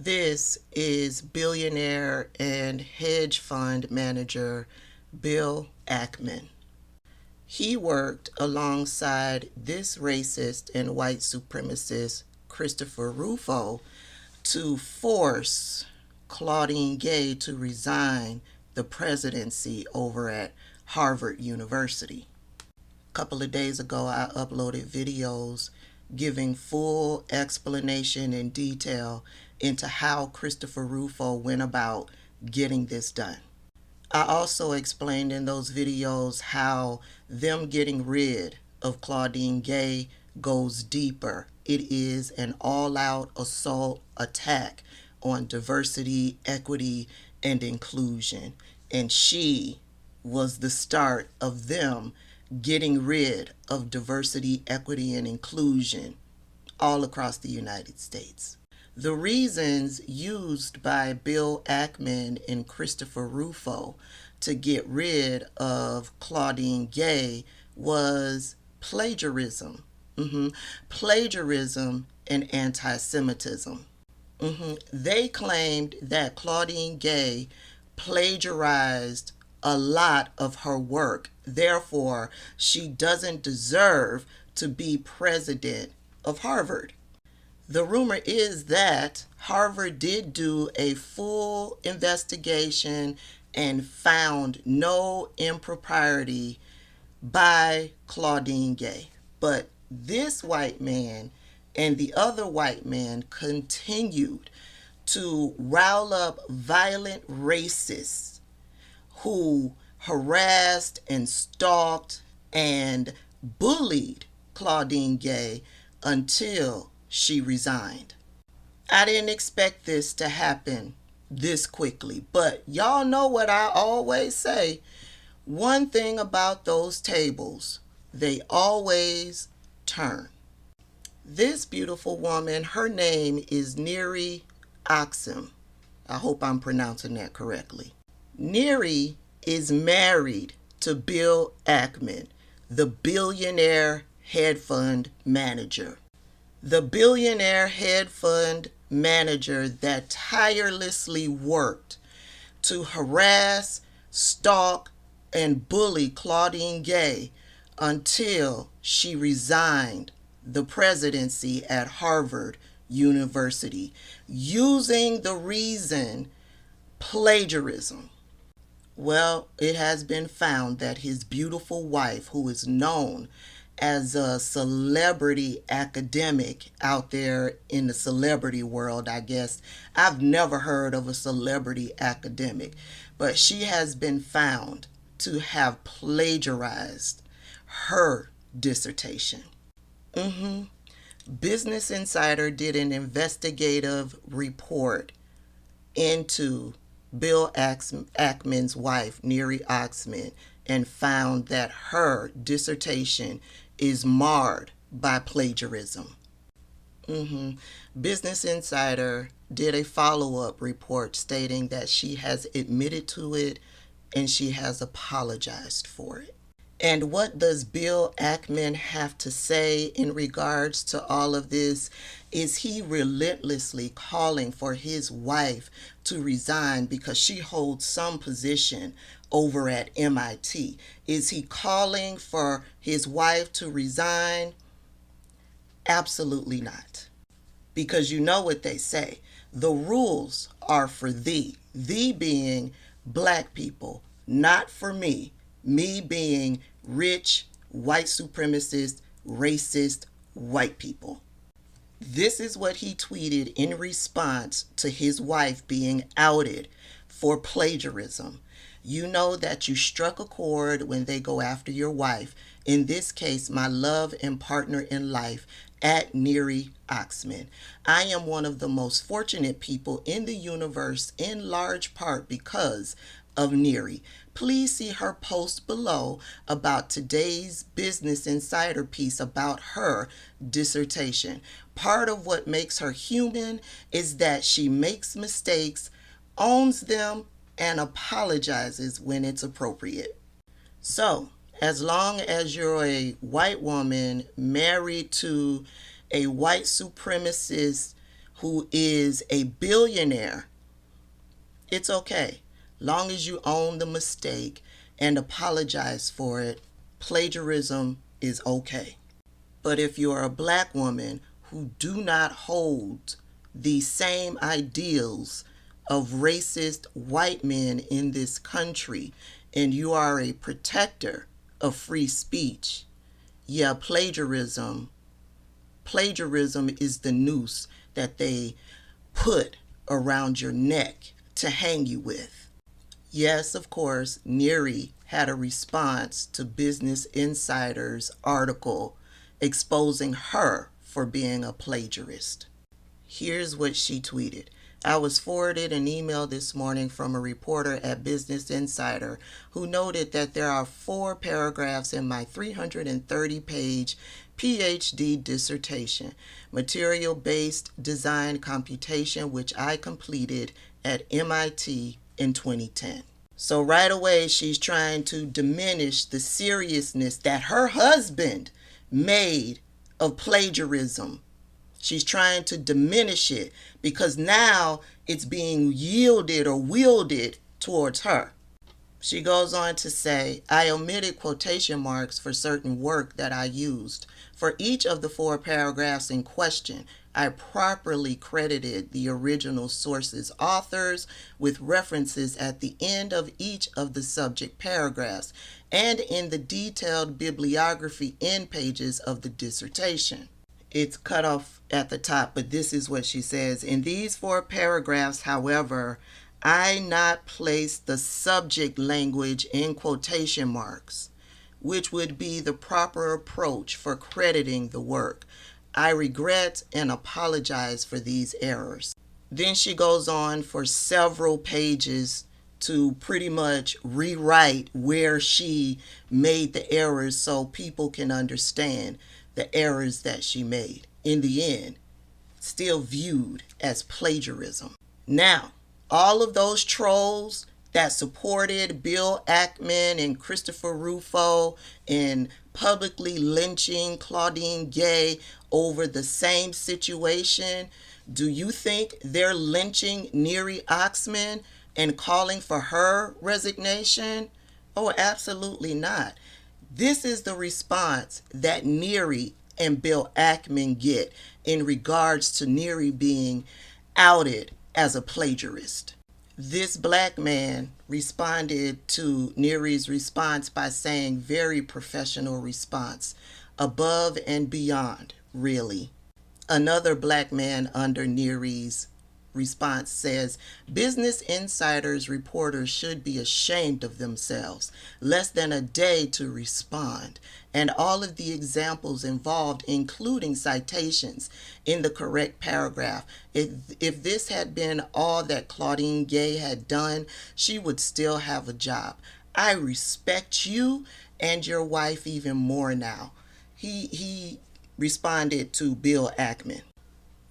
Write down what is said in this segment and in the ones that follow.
This is billionaire and hedge fund manager Bill Ackman. He worked alongside this racist and white supremacist Christopher Rufo to force Claudine Gay to resign the presidency over at Harvard University. A couple of days ago, I uploaded videos giving full explanation and detail into how Christopher Rufo went about getting this done. I also explained in those videos how them getting rid of Claudine Gay goes deeper. It is an all-out assault attack on diversity, equity, and inclusion. And she was the start of them getting rid of diversity, equity, and inclusion all across the United States. The reasons used by Bill Ackman and Christopher Rufo to get rid of Claudine Gay was plagiarism. Plagiarism and anti-Semitism. They claimed that Claudine Gay plagiarized a lot of her work. Therefore, she doesn't deserve to be president of Harvard. The rumor is that Harvard did do a full investigation and found no impropriety by Claudine Gay. But this white man and the other white man continued to rile up violent racists who harassed and stalked and bullied Claudine Gay until she resigned. I didn't expect this to happen this quickly, but y'all know what I always say. One thing about those tables, they always turn. This beautiful woman, her name is Neri Oxman. I hope I'm pronouncing that correctly. Neri is married to Bill Ackman, the billionaire hedge fund manager. The billionaire hedge fund manager that tirelessly worked to harass, stalk, and bully Claudine Gay until she resigned the presidency at Harvard University, using the reason plagiarism. Well, it has been found that his beautiful wife, who is known as a celebrity academic out there in the celebrity world, I guess. I've never heard of a celebrity academic, but she has been found to have plagiarized her dissertation. Business Insider did an investigative report into Bill Ackman's wife, Neri Oxman, and found that her dissertation is marred by plagiarism. Business Insider did a follow-up report stating that she has admitted to it and she has apologized for it. And what does Bill Ackman have to say in regards to all of this? Is he relentlessly calling for his wife to resign because she holds some position over at MIT? Is he calling for his wife to resign? Absolutely not. Because you know what they say. The rules are for thee. Thee being black people, not for me. Me being rich, white supremacist, racist, white people. This is what he tweeted in response to his wife being outed for plagiarism. You know that you struck a chord when they go after your wife. In this case, my love and partner in life, at Neri Oxman. I am one of the most fortunate people in the universe, in large part because of Neri. Please see her post below about today's Business Insider piece about her dissertation. Part of what makes her human is that she makes mistakes, owns them, and apologizes when it's appropriate. So, as long as you're a white woman married to a white supremacist who is a billionaire, it's okay. Long as you own the mistake and apologize for it, plagiarism is okay. But if you're a black woman who do not hold the same ideals of racist white men in this country, and you are a protector of free speech, yeah, plagiarism is the noose that they put around your neck to hang you with. Yes, of course, Neri had a response to Business Insider's article exposing her for being a plagiarist. Here's what she tweeted. I was forwarded an email this morning from a reporter at Business Insider who noted that there are 4 paragraphs in my 330-page PhD dissertation, Material-Based Design Computation, which I completed at MIT in 2010. So right away, she's trying to diminish the seriousness that her husband made of plagiarism. She's trying to diminish it because now it's being yielded or wielded towards her. She goes on to say, I omitted quotation marks for certain work that I used. For each of the 4 paragraphs in question, I properly credited the original source's authors with references at the end of each of the subject paragraphs and in the detailed bibliography end pages of the dissertation. It's cut off at the top, but this is what she says. In these 4 paragraphs, however, I not place the subject language in quotation marks, which would be the proper approach for crediting the work. I regret and apologize for these errors. Then she goes on for several pages to pretty much rewrite where she made the errors so people can understand the errors that she made. In the end, still viewed as plagiarism. Now, all of those trolls that supported Bill Ackman and Christopher Rufo in publicly lynching Claudine Gay over the same situation, do you think they're lynching Neri Oxman and calling for her resignation? Oh, absolutely not. This is the response that Neri and Bill Ackman get in regards to Neri being outed as a plagiarist. This black man responded to Neri's response by saying, very professional response, above and beyond, really. Another black man under Neri's response says, Business Insider's reporters should be ashamed of themselves. Less than a day to respond. And all of the examples involved, including citations in the correct paragraph. If this had been all that Claudine Gay had done, she would still have a job. I respect you and your wife even more now. He responded to Bill Ackman.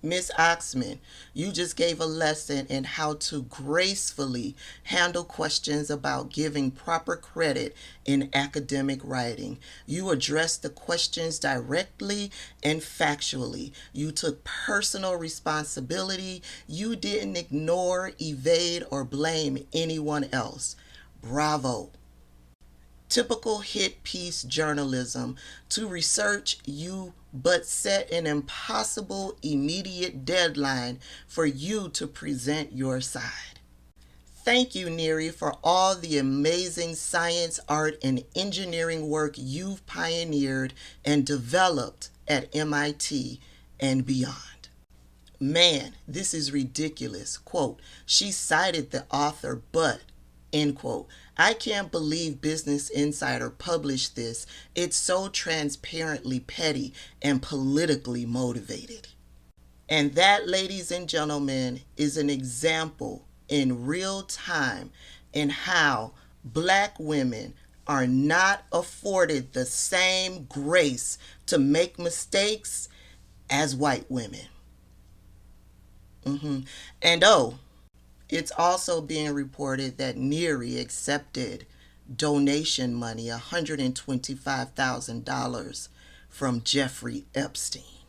Miss Oxman, you just gave a lesson in how to gracefully handle questions about giving proper credit in academic writing. You addressed the questions directly and factually. You took personal responsibility. You didn't ignore, evade, or blame anyone else. Bravo. Typical hit piece journalism. To research, you but set an impossible immediate deadline for you to present your side. Thank you, Neri, for all the amazing science, art, and engineering work you've pioneered and developed at MIT and beyond. Man, this is ridiculous. Quote, she cited the author, but, end quote, I can't believe Business Insider published this. It's so transparently petty and politically motivated. And that, ladies and gentlemen, is an example in real time in how black women are not afforded the same grace to make mistakes as white women. And it's also being reported that Neri accepted donation money, $125,000 from Jeffrey Epstein.